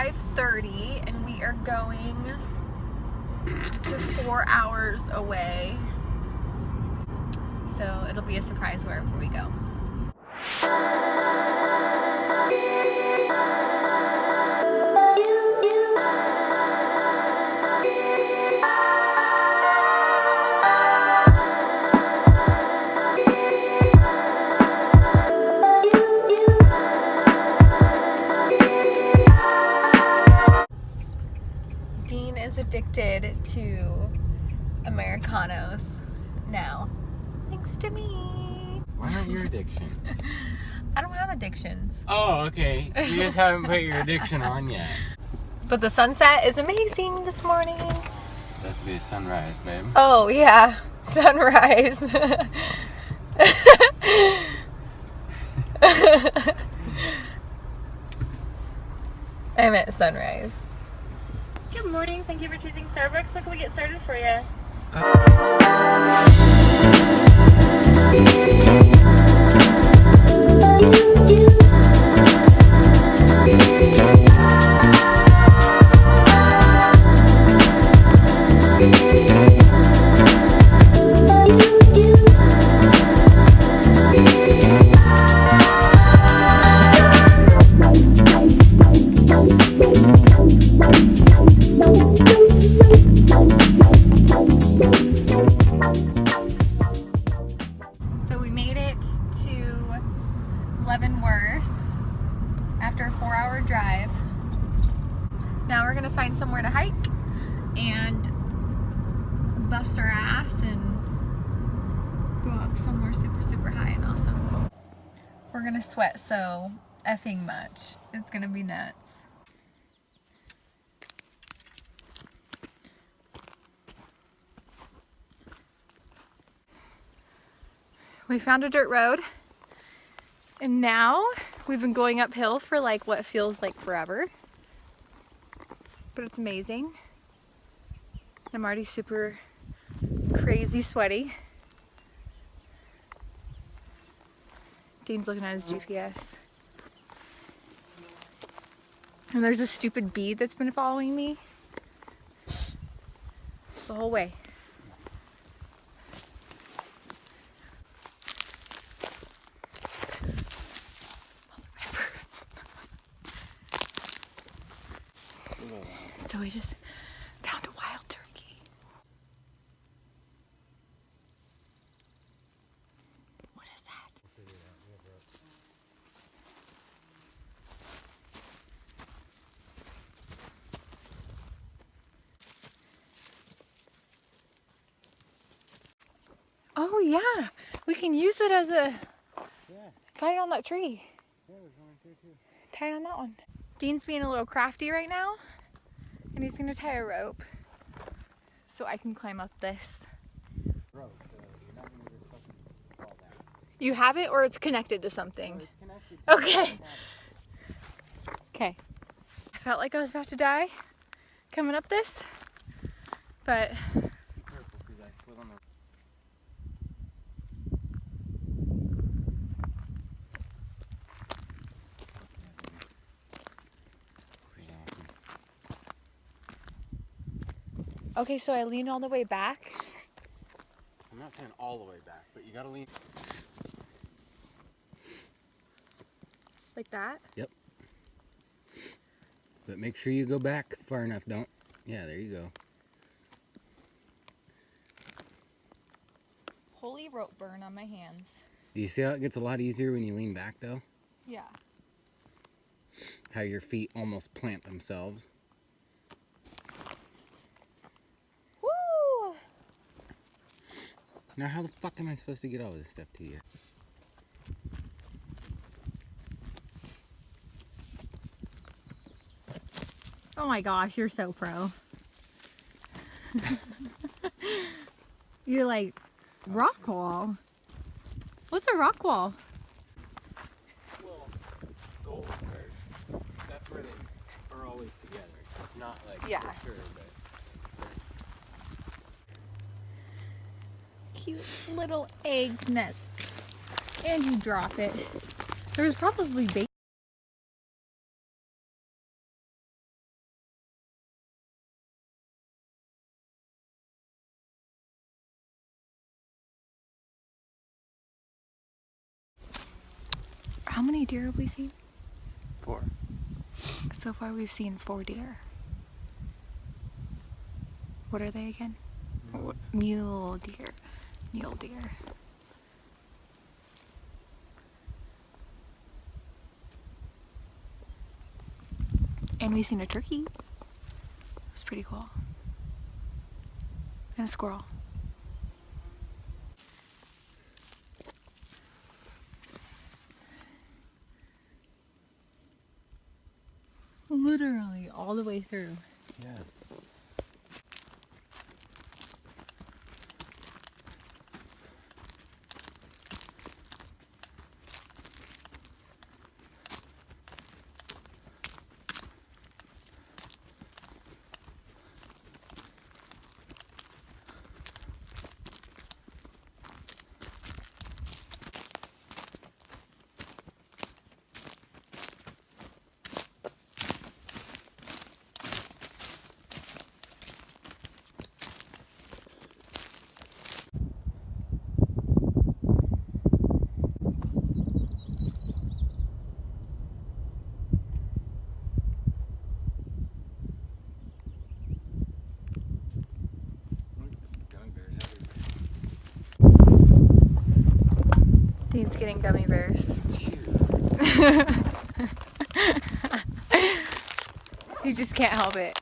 5:30 and we are going to 4 hours away. So it'll be a surprise wherever we go. Dean is addicted to Americanos now. Thanks to me. Why aren't your addictions? I don't have addictions. Oh, okay. You just haven't put your addiction on yet. But the sunset is amazing this morning. That's a good sunrise, babe. Oh, yeah. Sunrise. I meant sunrise. Good morning. Thank you for choosing Starbucks. What can we get started for you? So we made it to Leavenworth after a 4-hour drive. Now we're gonna find somewhere to hike and bust our ass and go up somewhere super high and awesome. We're gonna sweat so effing much. It's gonna be nuts. We found a dirt road and now we've been going uphill for like what feels like forever, but it's amazing. I'm already super crazy sweaty. Dean's looking at his GPS. And there's a stupid bee that's been following me the whole way. So we just found a wild turkey. What is that? Oh yeah, we can use it as a... Tie it on that tree. Yeah, there's one here too. Tie it on that one. Dean's being a little crafty right now. And he's gonna tie a rope so I can climb up this. Rope, so you're not gonna just fucking fall down. You have it or it's connected to something? No, it's connected. Okay. Okay. I felt like I was about to die coming up this, but Be careful because I slid on the... okay, so I leaned all the way back. I'm not saying all the way back, but you gotta lean. Like that? Yep. But make sure you go back far enough, don't. Yeah, there you go. Holy rope burn on my hands. Do you see how it gets a lot easier when you lean back though? Yeah. How your feet almost plant themselves. Woo! Now how the fuck am I supposed to get all this stuff to you? Oh my gosh, you're so pro. You're like, rock wall? What's a rock wall? Well, gold cars. That's where they are always together. It's not like Yeah. for sure, but... Cute little eggs nest. And you drop it. There was probably bacon. How many deer have we seen? 4. So far we've seen 4 deer. What are they again? Mule deer. Mule deer. And we've seen a turkey. It's pretty cool. And a squirrel. Literally all the way through. Yeah. Dean's getting gummy bears. You just can't help it.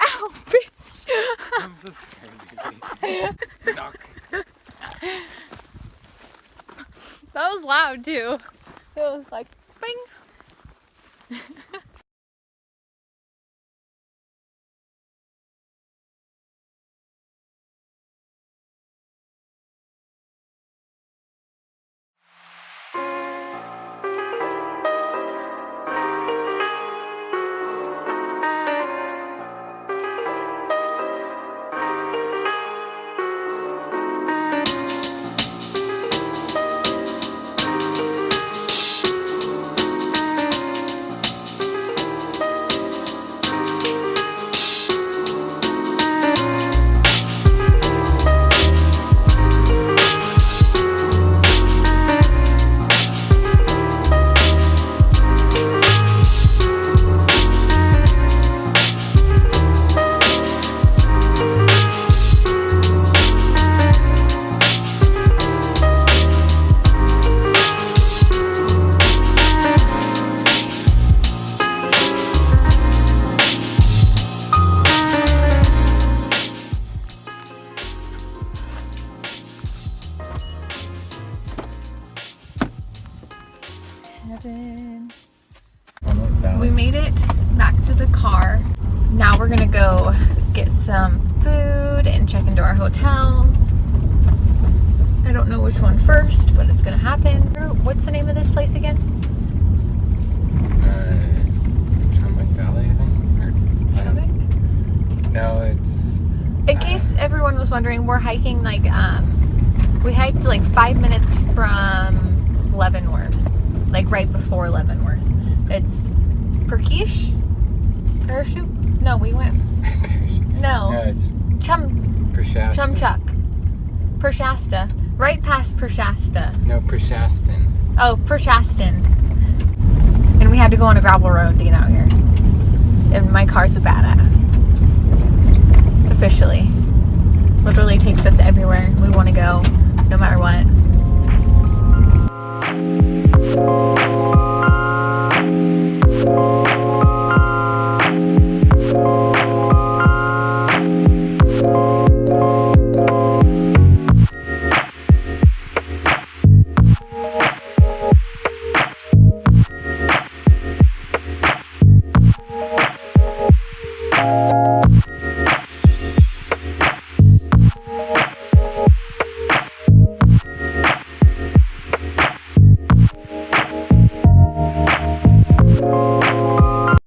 Ow, bitch! I'm so scared, baby. Knock. That was loud too. It was like, bing! Heaven. We made it back to the car. Now we're gonna go get some food and check into our hotel. I don't know which one first, but it's gonna happen. What's the name of this place again? Chumbuck Valley, I think. Chubbuck? No, it's... In case everyone was wondering, we're hiking like, we hiked like 5 minutes from Leavenworth. Like right before Leavenworth. It's Parachute? No, we went. No. No, it's Pershastin. Chumchuck. Pershasta. Right past Pershasta. No, Pershastin. Oh, Pershastin. And we had to go on a gravel road to get out here. And my car's a badass. Officially. Literally takes us everywhere we want to go, no matter what.